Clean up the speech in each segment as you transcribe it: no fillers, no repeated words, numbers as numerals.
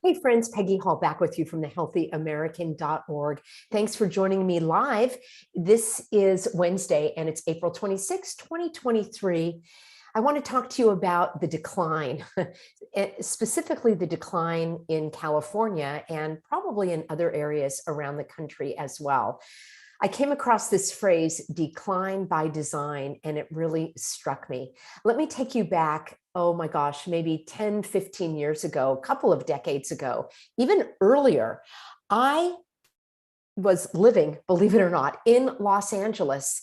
Hey friends, Peggy Hall back with you from thehealthyamerican.org. Thanks for joining me live. This is Wednesday and it's April 26, 2023. I want to talk to you about the decline, specifically the decline in California and probably in other areas around the country as well. I came across this phrase, decline by design, and it really struck me. Let me take you back, oh my gosh, maybe 10, 15 years ago, a couple of decades ago, even earlier. I was living, believe it or not, in Los Angeles.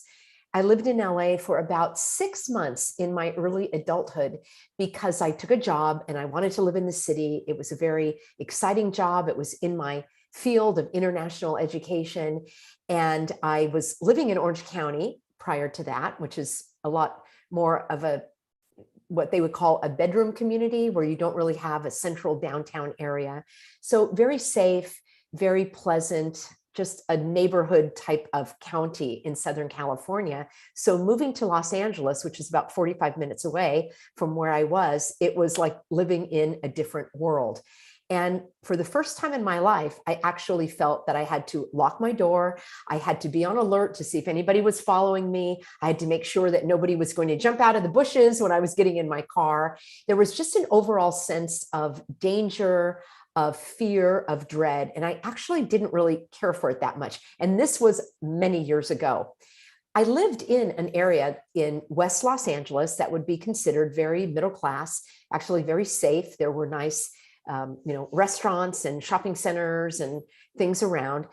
I lived in LA for about 6 months in my early adulthood because I took a job and I wanted to live in the city. It was a very exciting job. It was in my field of international education. And I was living in Orange County prior to that, which is a lot more of what they would call a bedroom community where you don't really have a central downtown area. So very safe, very pleasant, just a neighborhood type of county in Southern California. So moving to Los Angeles, which is about 45 minutes away from where I was, it was like living in a different world. And for the first time in my life, I actually felt that I had to lock my door. I had to be on alert to see if anybody was following me. I had to make sure that nobody was going to jump out of the bushes when I was getting in my car. There was just an overall sense of danger, of fear, of dread. And I actually didn't really care for it that much. And this was many years ago. I lived in an area in West Los Angeles that would be considered very middle class, actually very safe. There were nice restaurants and shopping centers and things around.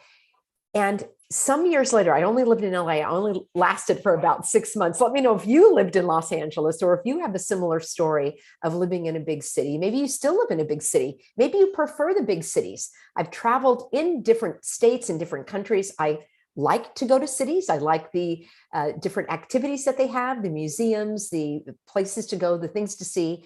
And some years later, I only lived in LA. I only lasted for about 6 months. Let me know if you lived in Los Angeles or if you have a similar story of living in a big city. Maybe you still live in a big city. Maybe you prefer the big cities. I've traveled in different states and different countries. I like to go to cities. I like the different activities that they have, the museums, the places to go, the things to see.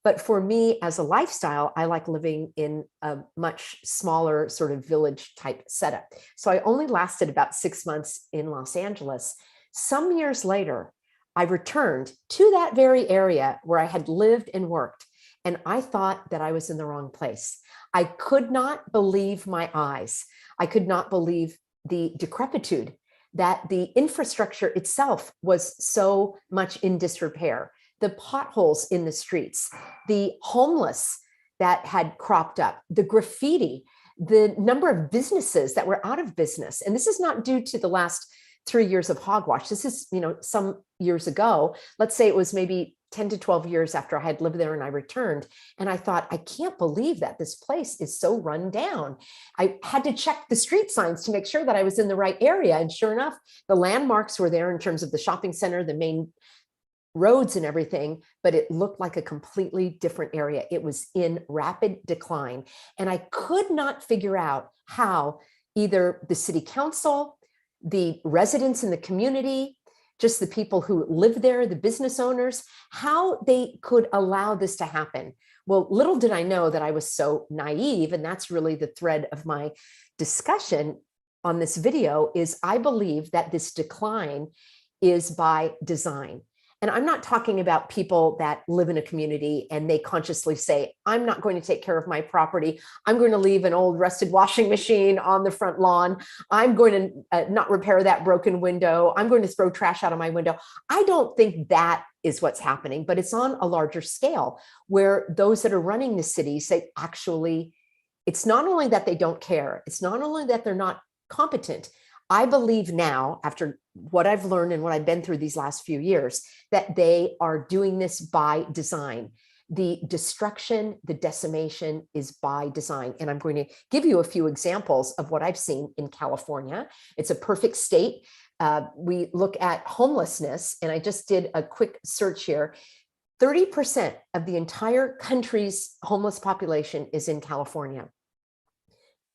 But for me as a lifestyle, I like living in a much smaller sort of village type setup. So I only lasted about 6 months in Los Angeles. Some years later, I returned to that very area where I had lived and worked. And I thought that I was in the wrong place. I could not believe my eyes. I could not believe the decrepitude, that the infrastructure itself was so much in disrepair. The potholes in the streets, the homeless that had cropped up, the graffiti, the number of businesses that were out of business. And this is not due to the last 3 years of hogwash. This is, some years ago. Let's say it was maybe 10 to 12 years after I had lived there and I returned. And I thought, I can't believe that this place is so run down. I had to check the street signs to make sure that I was in the right area. And sure enough, the landmarks were there in terms of the shopping center, the main roads and everything, but it looked like a completely different area. It was in rapid decline. And I could not figure out how either the city council, the residents in the community, just the people who live there, the business owners, how they could allow this to happen. Well, little did I know that I was so naive, and that's really the thread of my discussion on this video, is I believe that this decline is by design. And I'm not talking about people that live in a community and they consciously say, I'm not going to take care of my property. I'm going to leave an old rusted washing machine on the front lawn. I'm going to not repair that broken window. I'm going to throw trash out of my window. I don't think that is what's happening, but it's on a larger scale where those that are running the city say, actually, it's not only that they don't care. It's not only that they're not competent. I believe now, after what I've learned and what I've been through these last few years, that they are doing this by design. The destruction, the decimation is by design. And I'm going to give you a few examples of what I've seen in California. It's a perfect state. We look at homelessness, and I just did a quick search here. 30% of the entire country's homeless population is in California.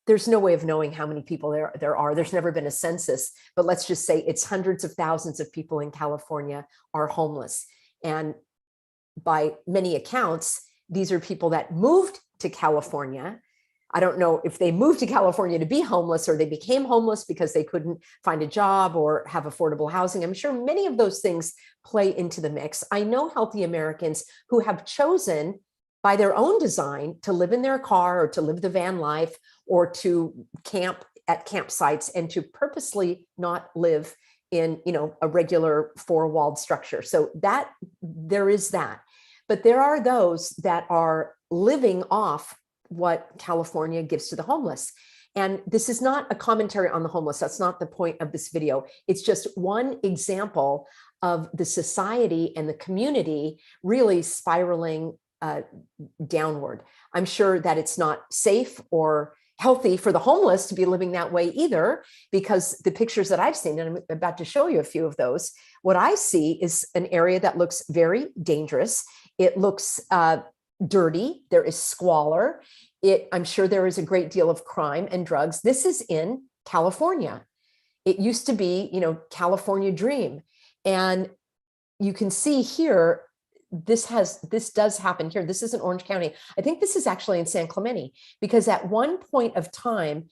There's no way of knowing how many people there are. There's never been a census, but let's just say it's hundreds of thousands of people in California are homeless. And by many accounts, these are people that moved to California. I don't know if they moved to California to be homeless or they became homeless because they couldn't find a job or have affordable housing. I'm sure many of those things play into the mix. I know healthy Americans who have chosen by their own design to live in their car or to live the van life or to camp at campsites and to purposely not live in, a regular four-walled structure. So that there is that. But there are those that are living off what California gives to the homeless. And this is not a commentary on the homeless. That's not the point of this video. It's just one example of the society and the community really spiraling downward. I'm sure that it's not safe or healthy for the homeless to be living that way either, because the pictures that I've seen, and I'm about to show you a few of those, what I see is an area that looks very dangerous. It looks dirty. There is squalor. I'm sure there is a great deal of crime and drugs. This is in California. It used to be, California dream. And you can see here, this does happen here. This is in Orange County. I think this is actually in San Clemente, because at one point of time,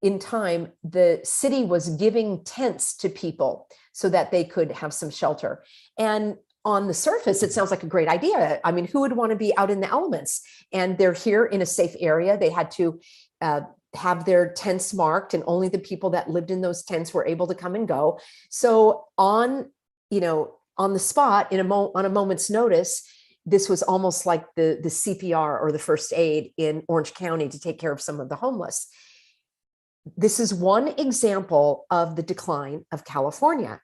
the city was giving tents to people so that they could have some shelter. And on the surface, it sounds like a great idea. I mean, who would want to be out in the elements? And they're here in a safe area. They had to have their tents marked, and only the people that lived in those tents were able to come and go. So on the spot, on a moment's notice, this was almost like the CPR or the first aid in Orange County to take care of some of the homeless. This is one example of the decline of California.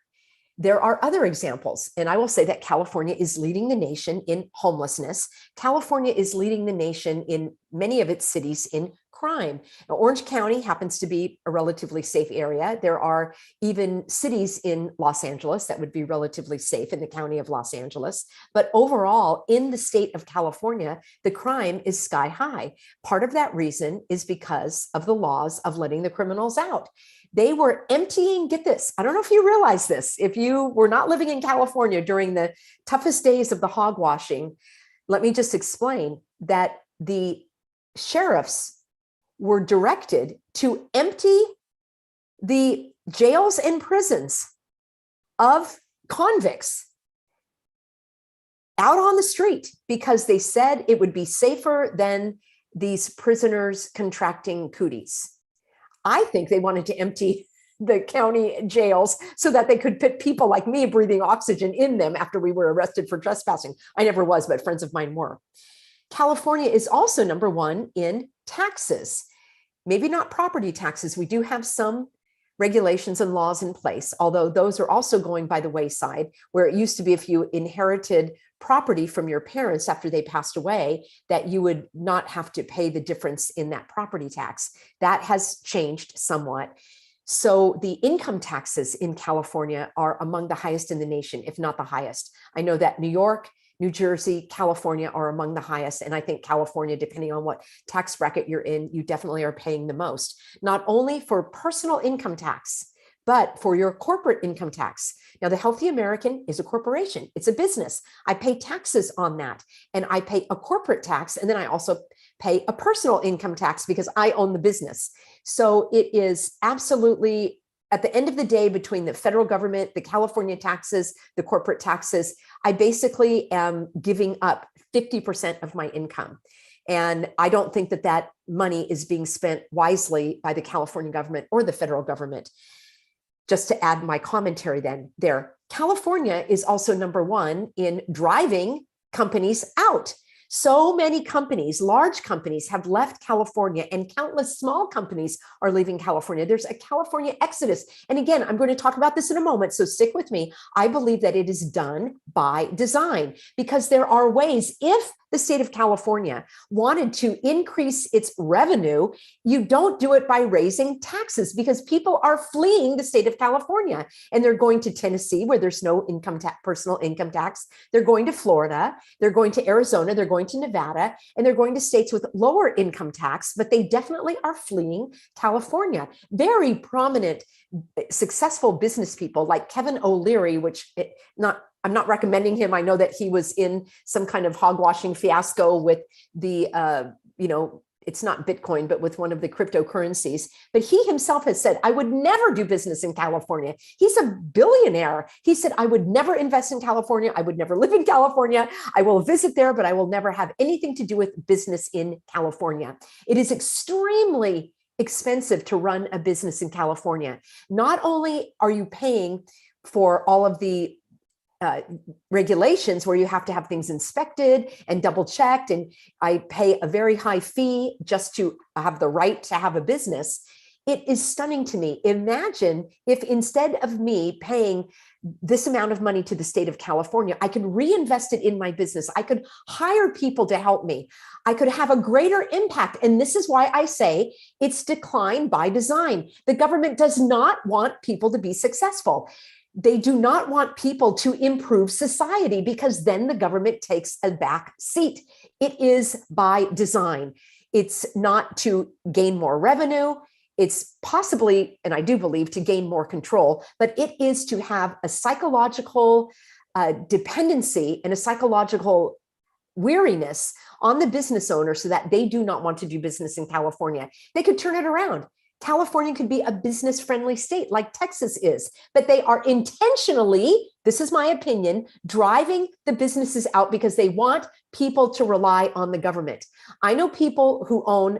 There are other examples, and I will say that California is leading the nation in homelessness. California is leading the nation in many of its cities in crime. Now, Orange County happens to be a relatively safe area. There are even cities in Los Angeles that would be relatively safe in the county of Los Angeles. But overall, in the state of California, the crime is sky high. Part of that reason is because of the laws of letting the criminals out. They were emptying, get this, I don't know if you realize this, if you were not living in California during the toughest days of the hogwashing, let me just explain that the sheriffs were directed to empty the jails and prisons of convicts out on the street, because they said it would be safer than these prisoners contracting cooties. I think they wanted to empty the county jails so that they could put people like me breathing oxygen in them after we were arrested for trespassing. I never was, but friends of mine were. California is also number one in taxes, maybe not property taxes. We do have some regulations and laws in place, although those are also going by the wayside, where it used to be if you inherited property from your parents after they passed away, that you would not have to pay the difference in that property tax. That has changed somewhat. So the income taxes in California are among the highest in the nation, if not the highest. I know that New York, New Jersey, California are among the highest. And I think California, depending on what tax bracket you're in, you definitely are paying the most, not only for personal income tax, but for your corporate income tax. Now, the Healthy American is a corporation. It's a business. I pay taxes on that, and I pay a corporate tax, and then I also pay a personal income tax because I own the business. So it is absolutely, at the end of the day, between the federal government, the California taxes, the corporate taxes, I basically am giving up 50% of my income. And I don't think that that money is being spent wisely by the California government or the federal government. Just to add my commentary then there, California is also number one in driving companies out. So many companies, large companies, have left California, and countless small companies are leaving California. There's a California exodus. And again, I'm going to talk about this in a moment, so stick with me. I believe that it is done by design, because there are ways, if the state of California wanted to increase its revenue, you don't do it by raising taxes, because people are fleeing the state of California and they're going to Tennessee, where there's no income tax, personal income tax. They're going to Florida, they're going to Arizona, they're going to Nevada, and they're going to states with lower income tax, but they definitely are fleeing California. Very prominent, successful business people like Kevin O'Leary, I'm not recommending him. I know that he was in some kind of hogwashing fiasco with the, it's not Bitcoin, but with one of the cryptocurrencies. But he himself has said, I would never do business in California. He's a billionaire. He said, I would never invest in California. I would never live in California. I will visit there, but I will never have anything to do with business in California. It is extremely expensive to run a business in California. Not only are you paying for all of the regulations where you have to have things inspected and double checked, and I pay a very high fee just to have the right to have a business. It is stunning to me. Imagine if instead of me paying this amount of money to the state of California, I could reinvest it in my business. I could hire people to help me. I could have a greater impact. And this is why I say it's decline by design. The government does not want people to be successful. They do not want people to improve society, because then the government takes a back seat. It is by design. It's not to gain more revenue. It's possibly, and I do believe, to gain more control, but it is to have a psychological dependency and a psychological weariness on the business owner so that they do not want to do business in California. They could turn it around. California could be a business-friendly state like Texas is, but they are intentionally, this is my opinion, driving the businesses out because they want people to rely on the government. I know people who own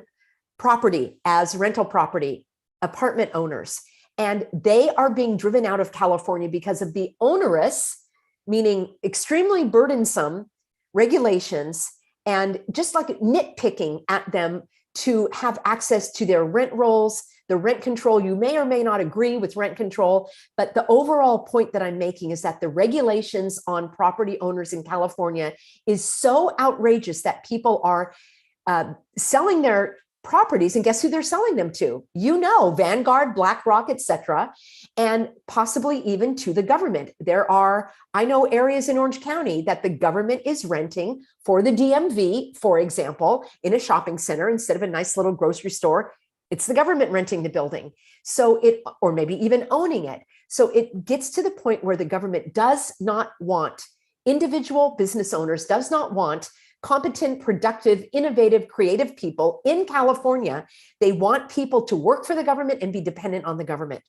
property as rental property, apartment owners, and they are being driven out of California because of the onerous, meaning extremely burdensome regulations, and just like nitpicking at them to have access to their rent rolls, the rent control. You may or may not agree with rent control, but the overall point that I'm making is that the regulations on property owners in California is so outrageous that people are selling their properties, and guess who they're selling them to? You know, Vanguard, BlackRock, etc., and possibly even to the government. There are, I know, areas in Orange County that the government is renting for the DMV, for example, in a shopping center instead of a nice little grocery store. It's the government renting the building. So it, or maybe even owning it. So it gets to the point where the government does not want individual business owners, does not want competent, productive, innovative, creative people in California. They want people to work for the government and be dependent on the government.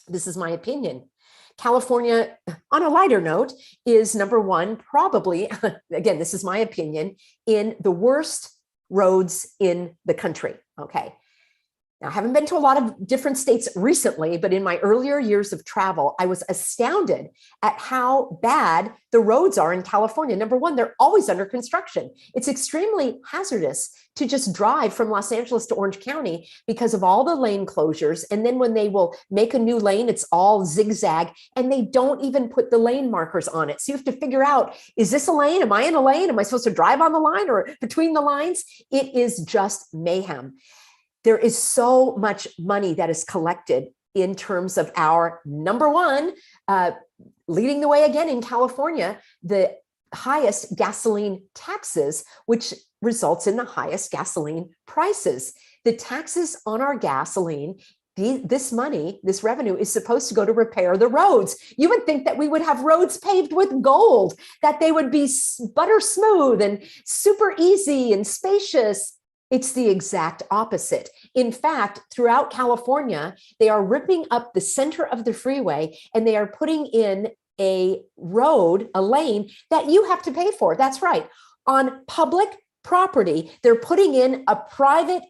This is my opinion. California, on a lighter note, is number one, probably, again, this is my opinion, in the worst roads in the country. Okay. Now, I haven't been to a lot of different states recently, but in my earlier years of travel, I was astounded at how bad the roads are in California. Number one, they're always under construction. It's extremely hazardous to just drive from Los Angeles to Orange County because of all the lane closures. And then when they will make a new lane, it's all zigzag, and they don't even put the lane markers on it. So you have to figure out, is this a lane? Am I in a lane? Am I supposed to drive on the line or between the lines? It is just mayhem. There is so much money that is collected in terms of our, number one, leading the way again in California, the highest gasoline taxes, which results in the highest gasoline prices. The taxes on our gasoline, this money, this revenue is supposed to go to repair the roads. You would think that we would have roads paved with gold, that they would be butter smooth and super easy and spacious. It's the exact opposite. In fact, throughout California, they are ripping up the center of the freeway and they are putting in a road, a lane that you have to pay for. That's right. On public property, they're putting in a private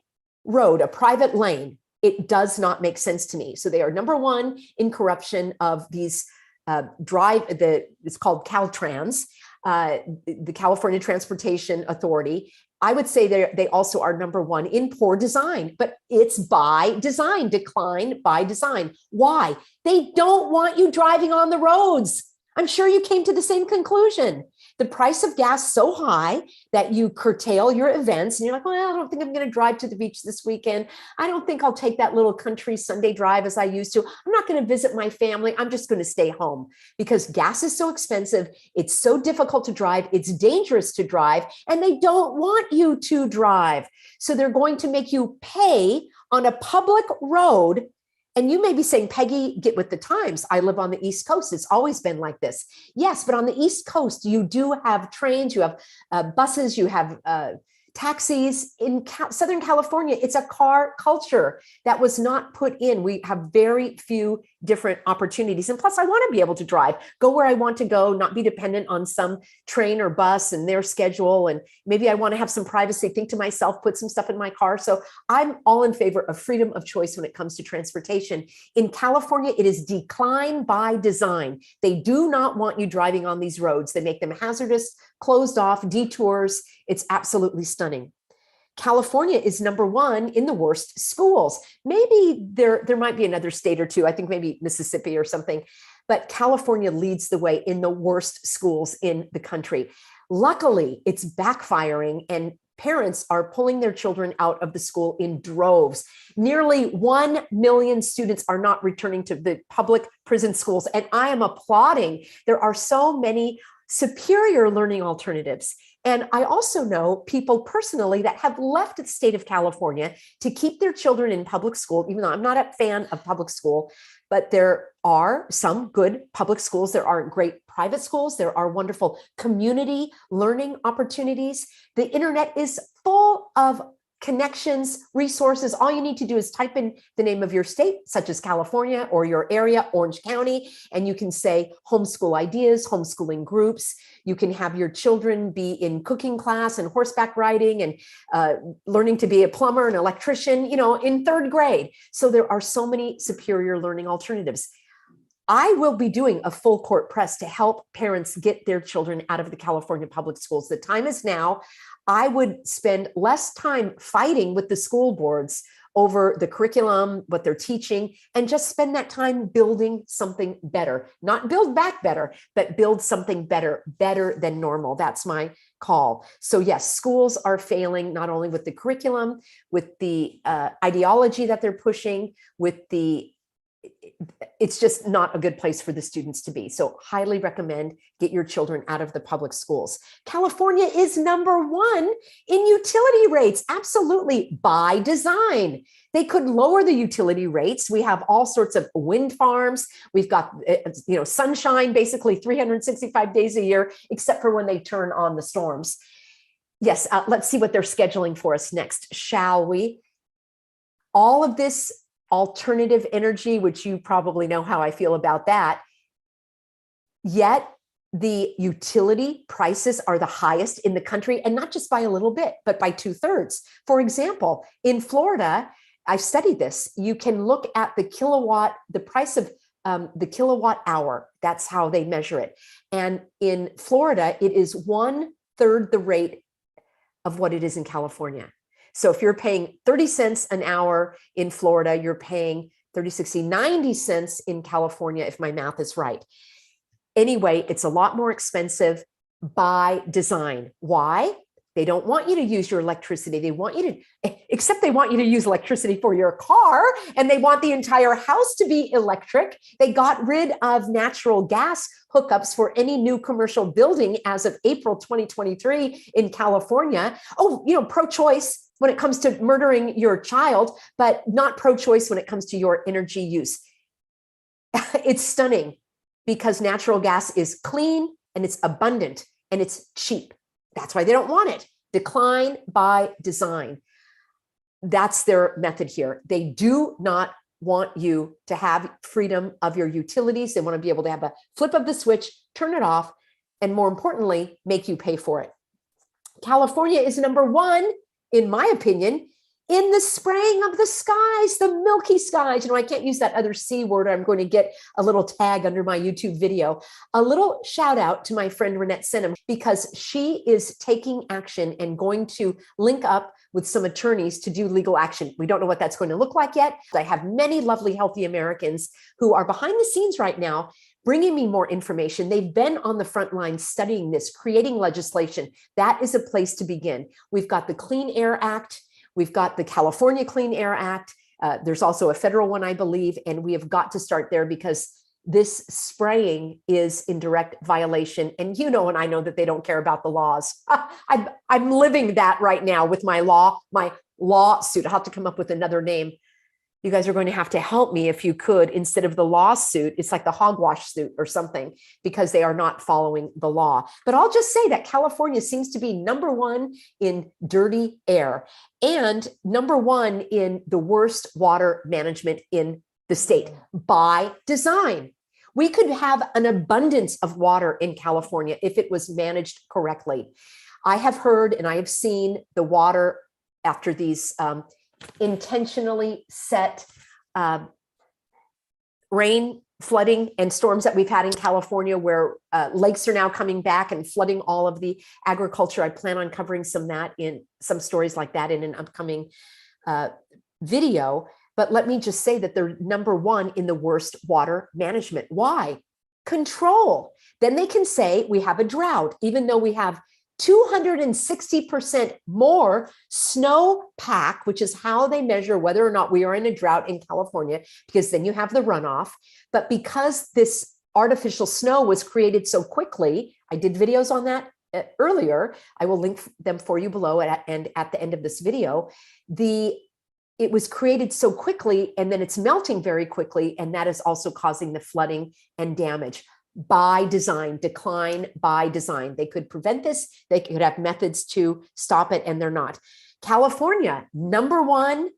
road, a private lane. It does not make sense to me. So they are number one in corruption of these it's called Caltrans, the California Transportation Authority. I would say they also are number one in poor design, but it's by design, decline by design. Why? They don't want you driving on the roads. I'm sure you came to the same conclusion. The price of gas so high that you curtail your events and you're like, well, I don't think I'm going to drive to the beach this weekend. I don't think I'll take that little country Sunday drive as I used to. I'm not going to visit my family. I'm just going to stay home because gas is so expensive. It's so difficult to drive. It's dangerous to drive, and they don't want you to drive. So they're going to make you pay on a public road. And you may be saying, Peggy, get with the times. I live on the East Coast. It's always been like this. Yes, but on the East Coast, you do have trains, you have buses, you have Taxis in Southern California, it's a car culture that was not put in. We have very few different opportunities. And plus, I want to be able to drive, go where I want to go, not be dependent on some train or bus and their schedule. And maybe I want to have some privacy, think to myself, put some stuff in my car. So I'm all in favor of freedom of choice when it comes to transportation. In California, it is decline by design. They do not want you driving on these roads. They make them hazardous, closed off, detours. It's absolutely stunning. California is number one in the worst schools. Maybe there might be another state or two. I think maybe Mississippi or something, but California leads the way in the worst schools in the country. Luckily, it's backfiring and parents are pulling their children out of the school in droves. Nearly 1 million students are not returning to the public prison schools, and I am applauding. There are so many superior learning alternatives. And I also know people personally that have left the state of California to keep their children in public school, even though I'm not a fan of public school, but there are some good public schools. There are great private schools. There are wonderful community learning opportunities. The internet is full of connections, resources. All you need to do is type in the name of your state, such as California, or your area, Orange County, and you can say homeschool ideas, homeschooling groups. You can have your children be in cooking class and horseback riding and learning to be a plumber, an electrician, in third grade. So there are so many superior learning alternatives. I will be doing a full court press to help parents get their children out of the California public schools. The time is now. I would spend less time fighting with the school boards over the curriculum, what they're teaching, and just spend that time building something better. Not build back better, but build something better than normal. That's my call. So yes, schools are failing not only with the curriculum, with the ideology that they're pushing, it's just not a good place for the students to be. So highly recommend get your children out of the public schools. California is number one in utility rates. Absolutely, by design. They could lower the utility rates. We have all sorts of wind farms. We've got sunshine basically 365 days a year, except for when they turn on the storms. Yes, let's see what they're scheduling for us next, shall we? All of this alternative energy, which you probably know how I feel about that. Yet the utility prices are the highest in the country, and not just by a little bit, but by 2/3. For example, in Florida, I've studied this. You can look at the price of the kilowatt hour. That's how they measure it. And in Florida, it is 1/3 the rate of what it is in California. So if you're paying 30 cents an hour in Florida, you're paying 30, 60, 90 cents in California, if my math is right. Anyway, it's a lot more expensive by design. Why? They don't want you to use your electricity. They want you to use electricity for your car, and they want the entire house to be electric. They got rid of natural gas hookups for any new commercial building as of April 2023 in California. Oh, pro-choice when it comes to murdering your child, but not pro-choice when it comes to your energy use. It's stunning because natural gas is clean and it's abundant and it's cheap. That's why they don't want it. Decline by design. That's their method here. They do not want you to have freedom of your utilities. They want to be able to have a flip of the switch, turn it off, and more importantly, make you pay for it. California is number one, in my opinion, in the spraying of the skies, the milky skies. I can't use that other C word. I'm going to get a little tag under my YouTube video. A little shout out to my friend Renette Senham, because she is taking action and going to link up with some attorneys to do legal action. We don't know what that's going to look like yet. I have many lovely, healthy Americans who are behind the scenes right now, bringing me more information. They've been on the front line studying this, creating legislation. That is a place to begin. We've got the Clean Air Act. We've got the California Clean Air Act. There's also a federal one, I believe, and we have got to start there because this spraying is in direct violation. And and I know that they don't care about the laws. I'm living that right now with my lawsuit. I'll have to come up with another name. You guys are going to have to help me if you could, instead of the lawsuit, it's like the hogwash suit or something, because they are not following the law. But I'll just say that California seems to be #1 in dirty air and #1 in the worst water management in the state by design. We could have an abundance of water in California if it was managed correctly. I have heard and I have seen the water after these intentionally set rain, flooding, and storms that we've had in California, where lakes are now coming back and flooding all of the agriculture. I plan on covering some stories like that in an upcoming video. But let me just say that they're #1 in the worst water management. Why? Control. Then they can say we have a drought, even though we have 260% more snowpack, which is how they measure whether or not we are in a drought in California, because then you have the runoff. But because this artificial snow was created so quickly, I did videos on that earlier. I will link them for you below and at the end of this video. It was created so quickly, and then it's melting very quickly, and that is also causing the flooding and damage. By design, decline by design. They could prevent this. They could have methods to stop it, and they're not. California, #1.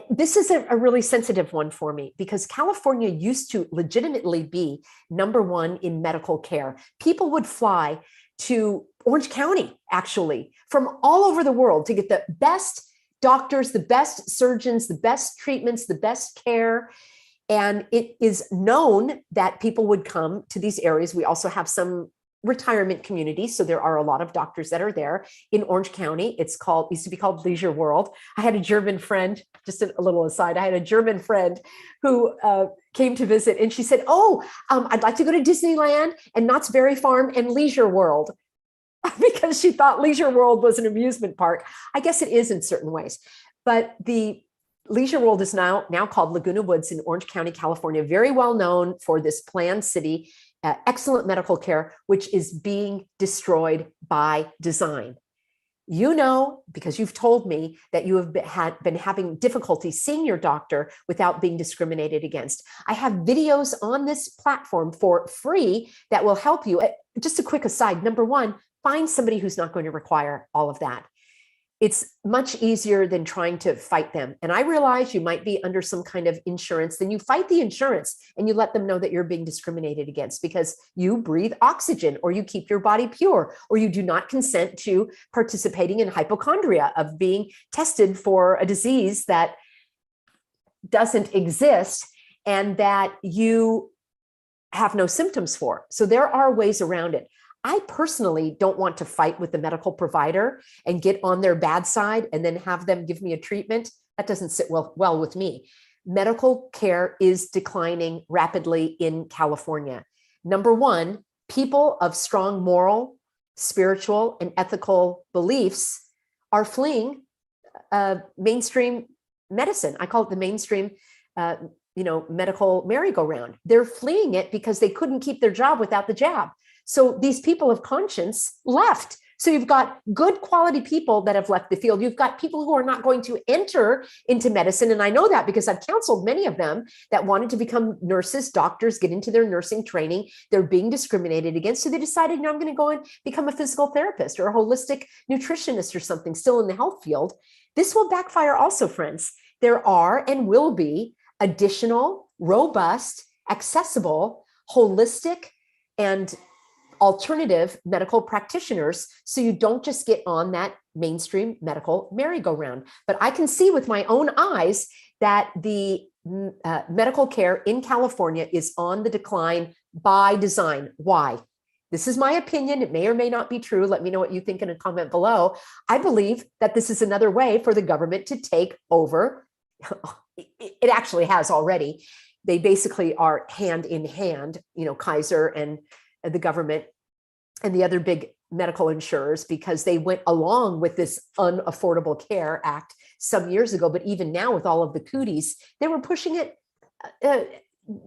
This is a really sensitive one for me, because California used to legitimately be #1 in medical care. People would fly to Orange County, actually, from all over the world to get the best doctors, the best surgeons, the best treatments, the best care. And it is known that people would come to these areas. We also have some retirement communities, so there are a lot of doctors that are there in Orange County. Used to be called Leisure World. I had a German friend, just a little aside, I had a German friend who came to visit, and she said, I'd like to go to Disneyland and Knott's Berry Farm and Leisure World, because she thought Leisure World was an amusement park. I guess it is in certain ways, but the Leisure World is now called Laguna Woods in Orange County, California, very well known for this planned city, excellent medical care, which is being destroyed by design. You know, because you've told me that you have been having difficulty seeing your doctor without being discriminated against. I have videos on this platform for free that will help you. Just a quick aside, #1, find somebody who's not going to require all of that. It's much easier than trying to fight them. And I realize you might be under some kind of insurance, then you fight the insurance and you let them know that you're being discriminated against because you breathe oxygen, or you keep your body pure, or you do not consent to participating in hypochondria, of being tested for a disease that doesn't exist and that you have no symptoms for. So there are ways around it. I personally don't want to fight with the medical provider and get on their bad side and then have them give me a treatment. That doesn't sit well with me. Medical care is declining rapidly in California. #1, people of strong moral, spiritual, and ethical beliefs are fleeing mainstream medicine. I call it the mainstream medical merry-go-round. They're fleeing it because they couldn't keep their job without the jab. So these people of conscience left. So you've got good quality people that have left the field. You've got people who are not going to enter into medicine. And I know that because I've counseled many of them that wanted to become nurses, doctors, get into their nursing training. They're being discriminated against. So they decided, no, I'm going to go and become a physical therapist or a holistic nutritionist or something, still in the health field. This will backfire also, friends. There are and will be additional, robust, accessible, holistic, and alternative medical practitioners, so you don't just get on that mainstream medical merry-go-round. But I can see with my own eyes that the medical care in California is on the decline by design. Why? This is my opinion. It may or may not be true. Let me know what you think in a comment below. I believe that this is another way for the government to take over. It actually has already. They basically are hand in hand, Kaiser and the government and the other big medical insurers, because they went along with this Unaffordable Care Act some years ago. But even now, with all of the cooties, they were pushing it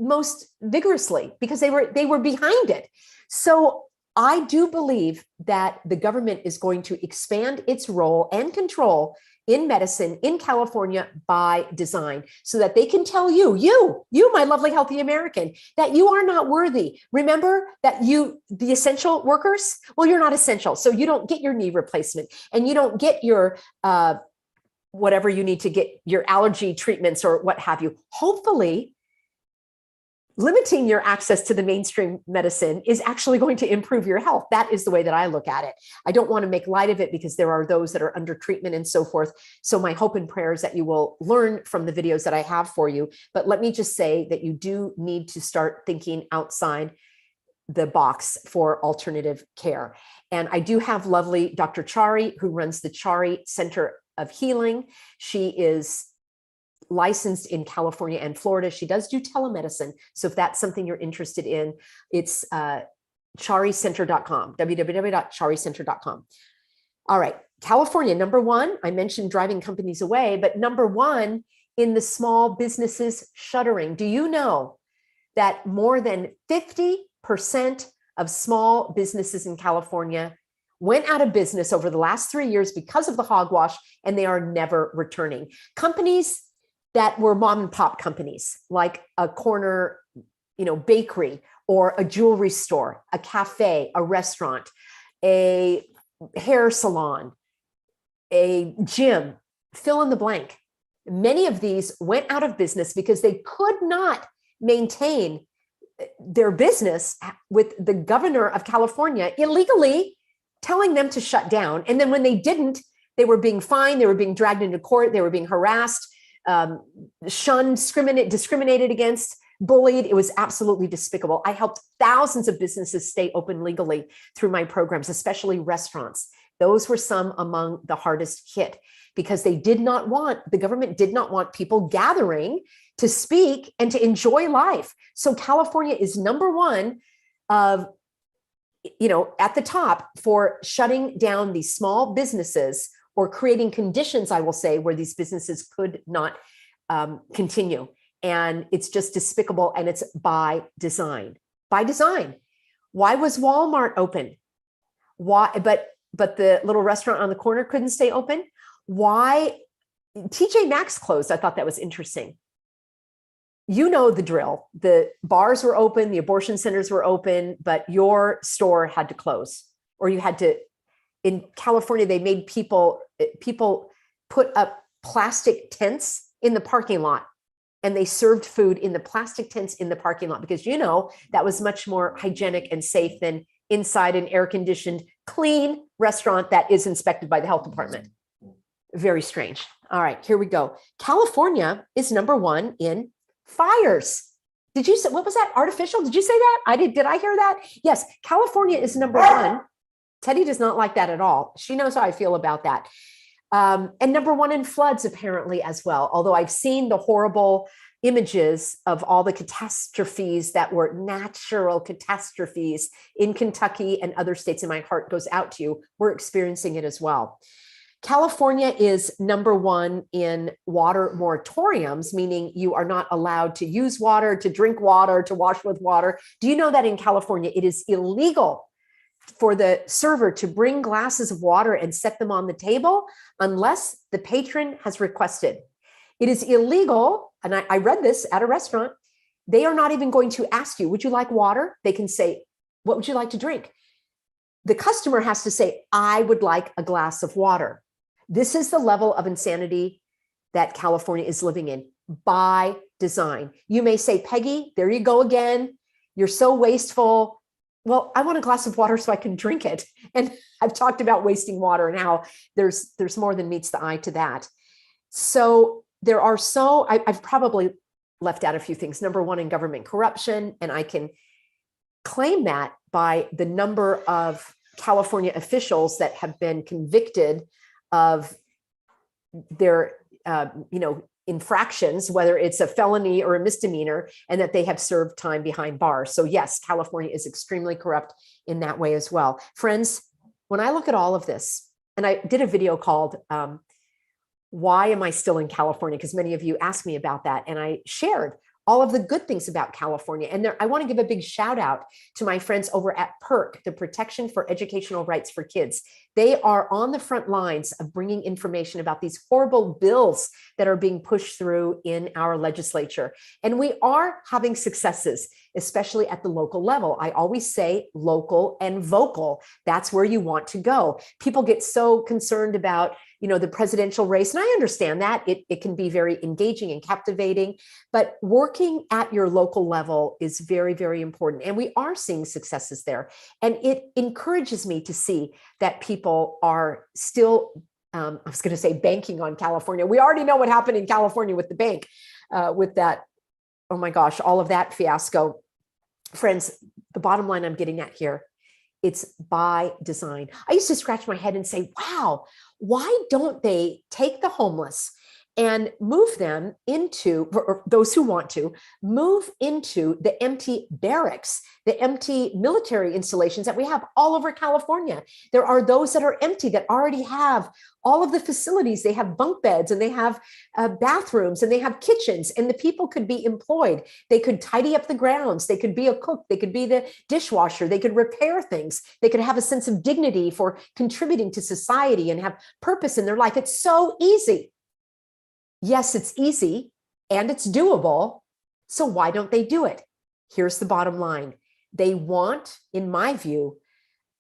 most vigorously because they were behind it. So I do believe that the government is going to expand its role and control in medicine in California by design, so that they can tell you, my lovely, healthy American, that you are not worthy. Remember that the essential workers, well, you're not essential. So you don't get your knee replacement, and you don't get your, whatever you need to get, your allergy treatments or what have you. Hopefully, limiting your access to the mainstream medicine is actually going to improve your health. That is the way that I look at it. I don't want to make light of it, because there are those that are under treatment and so forth. So my hope and prayer is that you will learn from the videos that I have for you. But let me just say that you do need to start thinking outside the box for alternative care. And I do have lovely Dr. Chari, who runs the Chari Center of Healing. She is licensed in California and Florida. She does do telemedicine. So if that's something you're interested in, it's charicenter.com, www.charicenter.com. All right, California, number one. I mentioned driving companies away, but number one in the small businesses shuttering. Do you know that more than 50% of small businesses in California went out of business over the last 3 years because of the hogwash, and they are never returning? Companies that were mom and pop companies, like a corner, bakery, or a jewelry store, a cafe, a restaurant, a hair salon, a gym, fill in the blank. Many of these went out of business because they could not maintain their business with the governor of California illegally telling them to shut down. And then when they didn't, they were being fined, they were being dragged into court, they were being harassed, shunned, discriminated against, bullied. It was absolutely despicable. I helped thousands of businesses stay open legally through my programs, especially restaurants. Those were some among the hardest hit, because the government did not want people gathering to speak and to enjoy life. So California is number one at the top for shutting down these small businesses, or creating conditions, I will say, where these businesses could not continue. And it's just despicable, and it's by design. By design. Why was Walmart open? Why? But the little restaurant on the corner couldn't stay open? Why? TJ Maxx closed. I thought that was interesting. You know the drill. The bars were open, the abortion centers were open, but your store had to close, or you had to. In California, they made people put up plastic tents in the parking lot, and they served food in the plastic tents in the parking lot, because that was much more hygienic and safe than inside an air-conditioned, clean restaurant that is inspected by the health department. Very strange. All right, here we go. California is number one in fires. Did you say, what was that? Artificial? Did you say that? Did I hear that? Yes, California is number one. Teddy does not like that at all. She knows how I feel about that. And number one in floods, apparently, as well. Although I've seen the horrible images of all the catastrophes that were natural catastrophes in Kentucky and other states, and my heart goes out to you. We're experiencing it as well. California is number one in water moratoriums, meaning you are not allowed to use water, to drink water, to wash with water. Do you know that in California, it is illegal for the server to bring glasses of water and set them on the table unless the patron has requested? It is illegal, and I read this at a restaurant. They are not even going to ask you, would you like water? They can say, what would you like to drink? The customer has to say, I would like a glass of water. This is the level of insanity that California is living in by design. You may say, Peggy, there you go again. You're so wasteful. Well, I want a glass of water so I can drink it. And I've talked about wasting water and how there's more than meets the eye to that. So there are I've probably left out a few things. Number one, in government corruption, and I can claim that by the number of California officials that have been convicted of their, infractions, whether it's a felony or a misdemeanor, and that they have served time behind bars. So yes, California is extremely corrupt in that way as well. Friends, when I look at all of this, and I did a video called, Why Am I Still in California? Because many of you asked me about that. And I shared all of the good things about California. And I want to give a big shout out to my friends over at PERC, the Protection for Educational Rights for Kids. They are on the front lines of bringing information about these horrible bills that are being pushed through in our legislature. And we are having successes, especially at the local level. I always say local and vocal. That's where you want to go. People get so concerned about, the presidential race. And I understand that it can be very engaging and captivating, but working at your local level is very, very important. And we are seeing successes there. And it encourages me to see that people are still, I was going to say banking on California. We already know what happened in California with the bank, with that, oh my gosh, all of that fiasco. Friends, the bottom line I'm getting at here, it's by design. I used to scratch my head and say, wow, why don't they take the homeless and move them into, or those who want to, move into the empty barracks, the empty military installations that we have all over California? There are those that are empty that already have all of the facilities. They have bunk beds and they have bathrooms and they have kitchens, and the people could be employed. They could tidy up the grounds. They could be a cook. They could be the dishwasher. They could repair things. They could have a sense of dignity for contributing to society and have purpose in their life. It's so easy. Yes, it's easy and it's doable. So why don't they do it? Here's the bottom line. They want, in my view,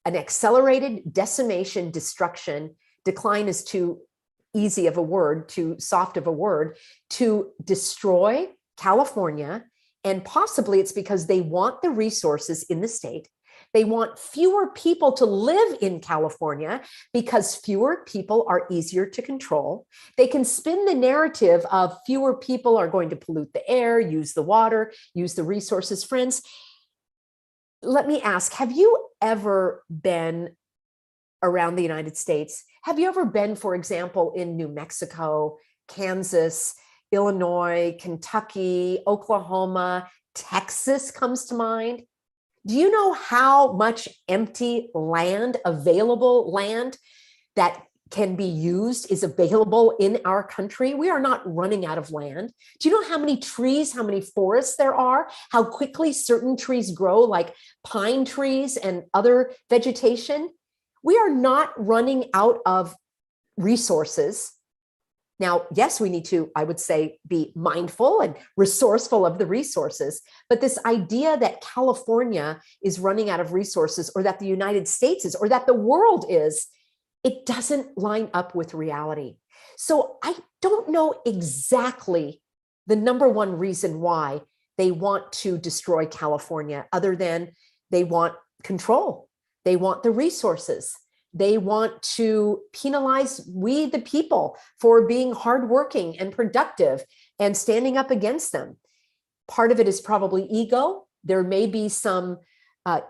an accelerated decimation, destruction. Decline is too easy of a word, too soft of a word, to destroy California. And possibly it's because they want the resources in the state. They want fewer people to live in California because fewer people are easier to control. They can spin the narrative of fewer people are going to pollute the air, use the water, use the resources. Friends, let me ask, have you ever been around the United States? Have you ever been, for example, in New Mexico, Kansas, Illinois, Kentucky, Oklahoma, Texas comes to mind? Do you know how much empty land, available land that can be used is available in our country? We are not running out of land. Do you know how many trees, how many forests there are, how quickly certain trees grow, like pine trees and other vegetation? We are not running out of resources. Now, yes, we need to, I would say, be mindful and resourceful of the resources, but this idea that California is running out of resources, or that the United States is, or that the world is, it doesn't line up with reality. So I don't know exactly the number one reason why they want to destroy California, other than they want control. They want the resources. They want to penalize we, the people, for being hardworking and productive and standing up against them. Part of it is probably ego. There may be some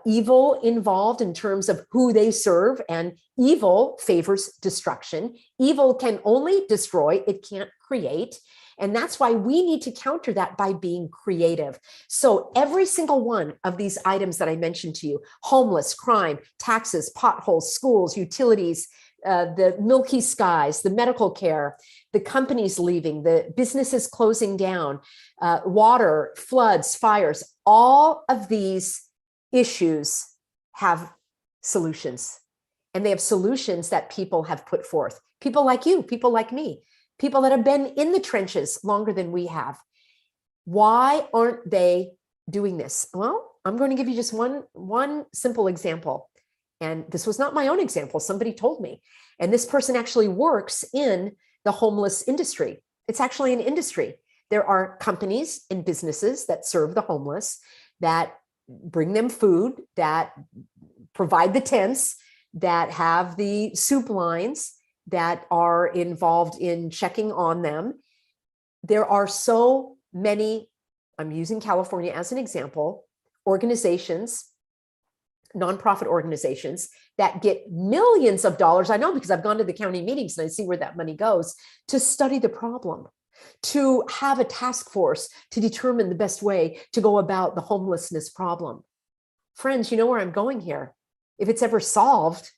evil involved in terms of who they serve, and evil favors destruction. Evil can only destroy, it can't create. And that's why we need to counter that by being creative. So every single one of these items that I mentioned to you, homeless, crime, taxes, potholes, schools, utilities, the milky skies, the medical care, the companies leaving, the businesses closing down, water, floods, fires, all of these issues have solutions. And they have solutions that people have put forth. People like you, people like me, people that have been in the trenches longer than we have. Why aren't they doing this? Well, I'm going to give you just one simple example. And this was not my own example. Somebody told me. And this person actually works in the homeless industry. It's actually an industry. There are companies and businesses that serve the homeless, that bring them food, that provide the tents, that have the soup lines, that are involved in checking on them. There are so many, I'm using California as an example, organizations, nonprofit organizations that get millions of dollars. I know, because I've gone to the county meetings and I see where that money goes, to study the problem, to have a task force to determine the best way to go about the homelessness problem. Friends, you know where I'm going here. If it's ever solved,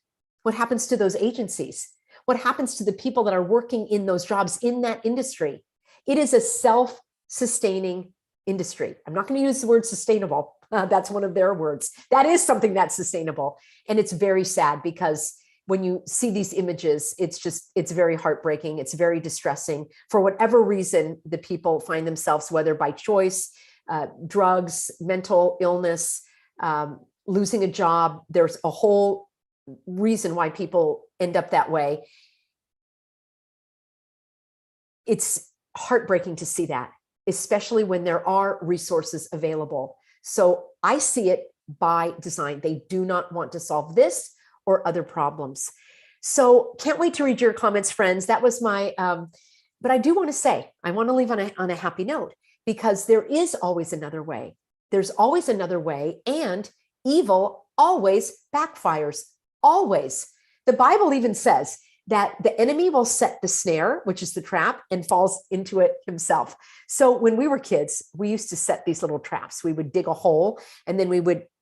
what happens to those agencies? What happens to the people that are working in those jobs in that industry? It is a self-sustaining industry. I'm not going to use the word sustainable. That's one of their words. That is something that's sustainable. And it's very sad because when you see these images, it's very heartbreaking. It's very distressing. For whatever reason, the people find themselves, whether by choice, drugs, mental illness, losing a job. There's a whole reason why people end up that way. It's heartbreaking to see that, especially when there are resources available. So I see it by design. They do not want to solve this or other problems. So can't wait to read your comments, friends. That was my, but I do want to say, I want to leave on a happy note, because there is always another way. There's always another way, and evil always backfires, always. The Bible even says that the enemy will set the snare, which is the trap, and falls into it himself. So when we were kids, we used to set these little traps. We would dig a hole, and then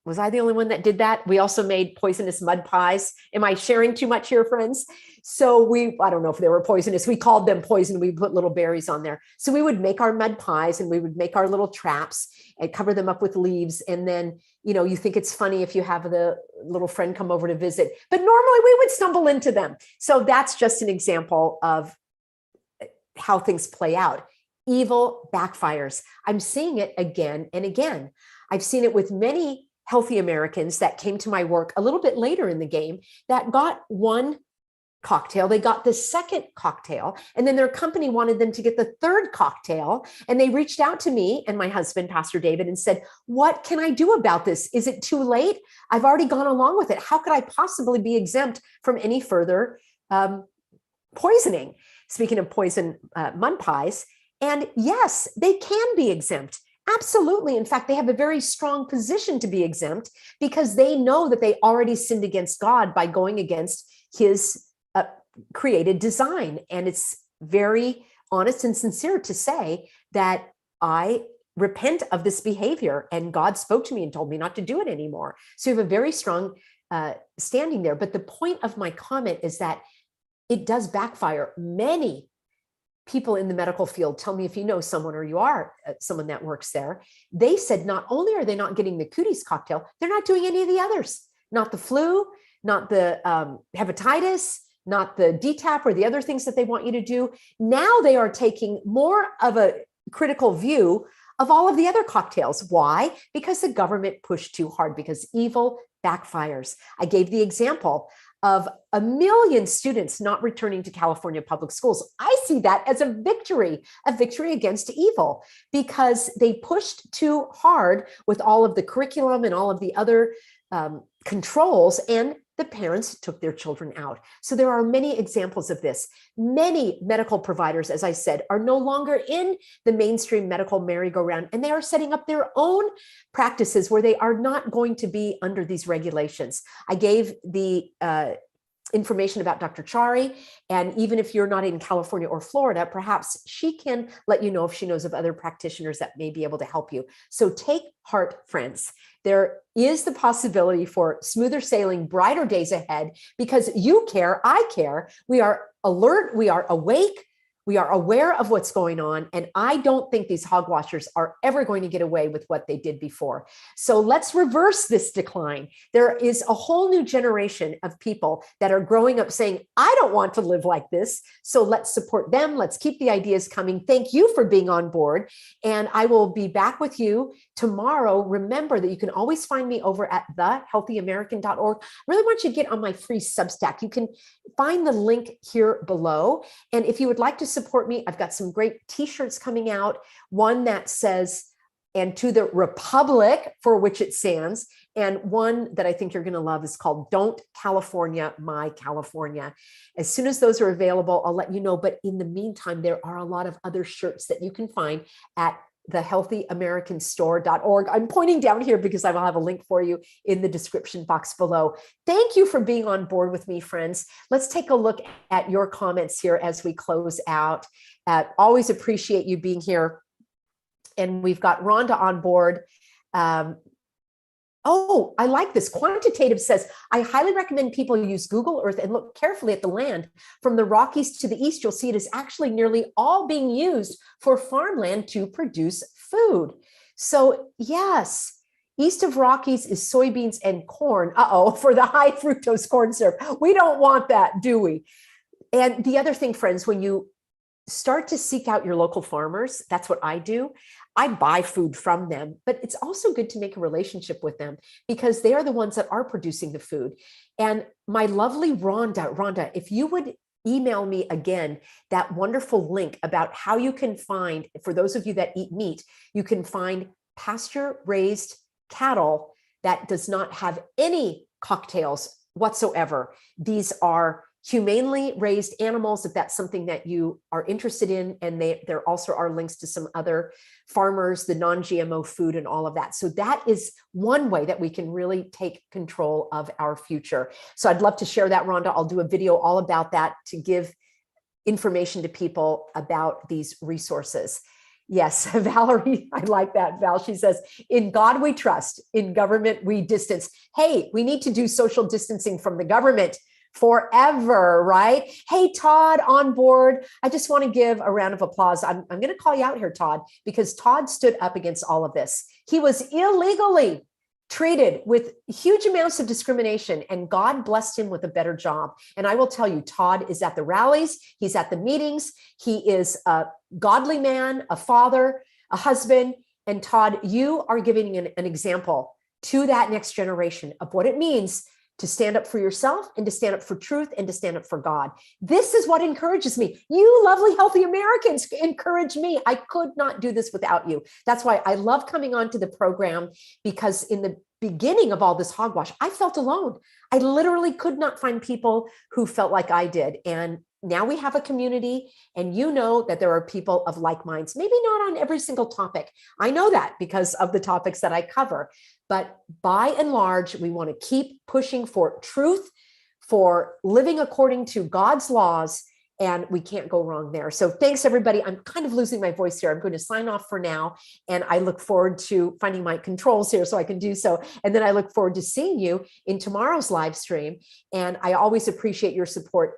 was I the only one that did that? We also made poisonous mud pies. Am I sharing too much here, friends? So I don't know if they were poisonous. We called them poison. We put little berries on there. So we would make our mud pies, and we would make our little traps and cover them up with leaves. And then, you think it's funny if you have the little friend come over to visit, but normally we would stumble into them. So that's just an example of how things play out. Evil backfires. I'm seeing it again and again. I've seen it with many healthy Americans that came to my work a little bit later in the game that got one cocktail. They got the second cocktail, and then their company wanted them to get the third cocktail. And they reached out to me and my husband, Pastor David, and said, what can I do about this? Is it too late? I've already gone along with it. How could I possibly be exempt from any further poisoning? Speaking of poison mud pies, and yes, they can be exempt. Absolutely. In fact, they have a very strong position to be exempt because they know that they already sinned against God by going against his created design. And it's very honest and sincere to say that I repent of this behavior, and God spoke to me and told me not to do it anymore. So you have a very strong standing there. But the point of my comment is that it does backfire. Many people in the medical field tell me, if you know someone or you are someone that works there, they said not only are they not getting the cooties cocktail, they're not doing any of the others, not the flu, not the hepatitis, not the DTaP or the other things that they want you to do. Now they are taking more of a critical view of all of the other cocktails. Why? Because the government pushed too hard, because evil backfires. I gave the example of 1 million students not returning to California public schools. I see that as a victory against evil, because they pushed too hard with all of the curriculum and all of the other controls, and the parents took their children out. So there are many examples of this. Many medical providers, as I said, are no longer in the mainstream medical merry-go-round, and they are setting up their own practices where they are not going to be under these regulations. I gave the information about Dr. Chari, and even if you're not in California or Florida, perhaps she can let you know if she knows of other practitioners that may be able to help you. So take heart, friends. There is the possibility for smoother sailing, brighter days ahead, because you care, I care. We are alert, we are awake, we are aware of what's going on, and I don't think these hogwashers are ever going to get away with what they did before. So let's reverse this decline. There is a whole new generation of people that are growing up saying, I don't want to live like this. So let's support them. Let's keep the ideas coming. Thank you for being on board. And I will be back with you tomorrow. Remember that you can always find me over at thehealthyamerican.org. I really want you to get on my free Substack. You can find the link here below. And if you would like to support me, I've got some great t-shirts coming out. One that says, and to the Republic for which it stands. And one that I think you're going to love is called Don't California, My California. As soon as those are available, I'll let you know. But in the meantime, there are a lot of other shirts that you can find at thehealthyamericanstore.org. I'm pointing down here because I will have a link for you in the description box below. Thank you for being on board with me, friends. Let's take a look at your comments here as we close out. Always appreciate you being here. And we've got Rhonda on board. Oh, Oh, I like this. Quantitative says, I highly recommend people use Google Earth and look carefully at the land. From the Rockies to the east, you'll see it is actually nearly all being used for farmland to produce food. So yes, east of Rockies is soybeans and corn. Uh-oh, for the high fructose corn syrup. We don't want that, do we? And the other thing, friends, when you start to seek out your local farmers, that's what I do. I buy food from them, but it's also good to make a relationship with them because they are the ones that are producing the food. And my lovely Rhonda, if you would email me again that wonderful link about how you can find, for those of you that eat meat, you can find pasture-raised cattle that does not have any cocktails whatsoever. These are humanely raised animals, if that's something that you are interested in. And there also are links to some other farmers, the non-GMO food and all of that. So that is one way that we can really take control of our future. So I'd love to share that, Rhonda. I'll do a video all about that to give information to people about these resources. Yes, Valerie, I like that, Val. She says, in God we trust, in government we distance. Hey, we need to do social distancing from the government forever, right? Hey, Todd on board. I just want to give a round of applause. I'm going to call you out here, Todd, because Todd stood up against all of this. He was illegally treated with huge amounts of discrimination, and God blessed him with a better job. And I will tell you, Todd is at the rallies. He's at the meetings. He is a godly man, a father, a husband. And Todd, you are giving an example to that next generation of what it means to stand up for yourself and to stand up for truth and to stand up for God. This is what encourages me. You lovely, healthy Americans encourage me. I could not do this without you. That's why I love coming on to the program, because in the beginning of all this hogwash, I felt alone. I literally could not find people who felt like I did. And now we have a community, and you know that there are people of like minds, maybe not on every single topic. I know that because of the topics that I cover. But by and large, we want to keep pushing for truth, for living according to God's laws, and we can't go wrong there. So thanks, everybody. I'm kind of losing my voice here. I'm going to sign off for now, and I look forward to finding my controls here so I can do so. And then I look forward to seeing you in tomorrow's live stream. And I always appreciate your support.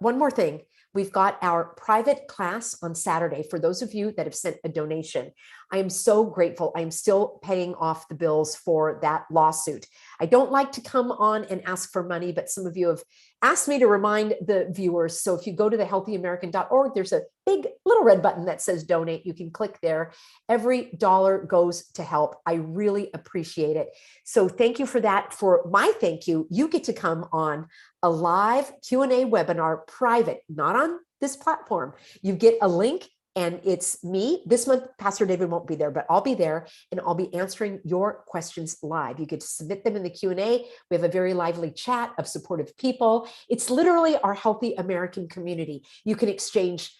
One more thing. We've got our private class on Saturday for those of you that have sent a donation. I am so grateful. I'm still paying off the bills for that lawsuit. I don't like to come on and ask for money, but some of you have asked me to remind the viewers. So if you go to thehealthyamerican.org, there's a big little red button that says donate. You can click there. Every dollar goes to help. I really appreciate it. So thank you for that. For my thank you, you get to come on a live Q&A webinar, private, not on this platform. You get a link, and it's me. This month, Pastor David won't be there, but I'll be there, and I'll be answering your questions live. You get to submit them in the Q&A. We have a very lively chat of supportive people. It's literally our healthy American community. You can exchange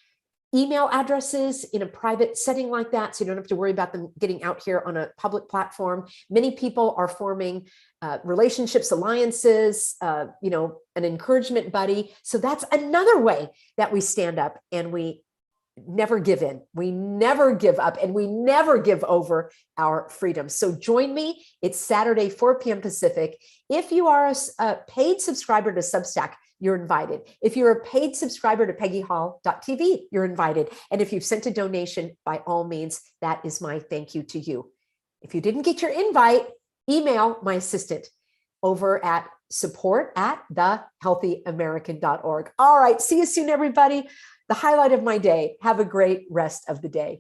email addresses in a private setting like that, so you don't have to worry about them getting out here on a public platform. Many people are forming relationships, alliances, an encouragement buddy. So that's another way that we stand up, and we never give in. We never give up, and we never give over our freedom. So join me. It's Saturday, 4 p.m. Pacific. If you are a paid subscriber to Substack, you're invited. If you're a paid subscriber to peggyhall.tv, you're invited. And if you've sent a donation, by all means, that is my thank you to you. If you didn't get your invite, email my assistant over at support@thehealthyamerican.org. All right. See you soon, everybody. The highlight of my day. Have a great rest of the day.